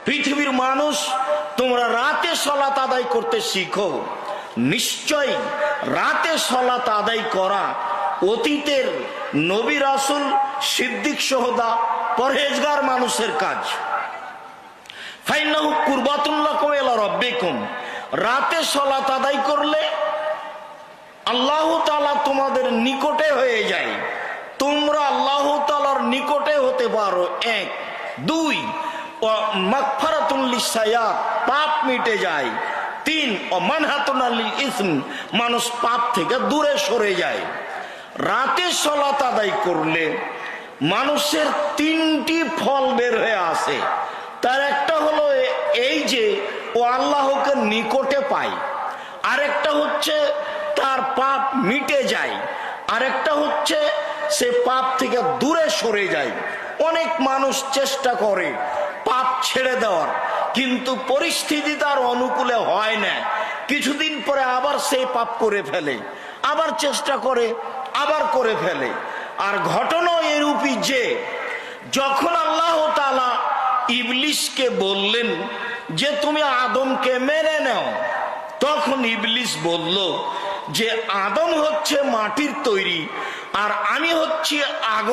পৃথিবীর মানুষ, তোমরা রাতে সালাত আদায় করতে শিখো। নিশ্চয় রাতে সালাত আদায় করা অতীতের নবী রাসূল সিদ্দিক সোহদা পরহেজগার মানুষের কাজ। ফাইন্নাহু কুরবাতুন লাকুম ইলা রাব্বিকুম, রাতে সালাত আদায় করলে আল্লাহ তাআলা তোমাদের নিকটে হয়ে যায়, তোমরা আল্লাহ তাআলার নিকটে হতে পারো। এক। দুই, মাগফিরাতুন লিসায়াত, পাপ মিটে যায়। তিন, মানহাতুন লিল ইসম, মানুষ পাপ থেকে দূরে সরে যায়। রাতে সালাত আদায় করলে মানুষের তিনটি ফল বের হয়ে আসে। তার একটা হলো এই যে ও আল্লাহকে নিকটে পায়, আরেকটা হচ্ছে তার পাপ মিটে যায়, আরেকটা হচ্ছে সে পাপ থেকে দূরে সরে যায়। অনেক মানুষ চেষ্টা করে পাপ ছেড়ে দেওয়ার, কিন্তু পরিস্থিতি তার অনুকূলে হয় না। কিছুদিন পরে আবার সে পাপ করে ফেলে, আবার চেষ্টা করে, আবার করে ফেলে। আর ঘটনা এরূপই যে যখন আল্লাহ তাআলা ইবলিসকে বললেন যে তুমি আদমকে মেরে নাও, তখন ইবলিস বলল যে আদম হচ্ছে মাটির তৈরি আর আমি হচ্ছি আগুন।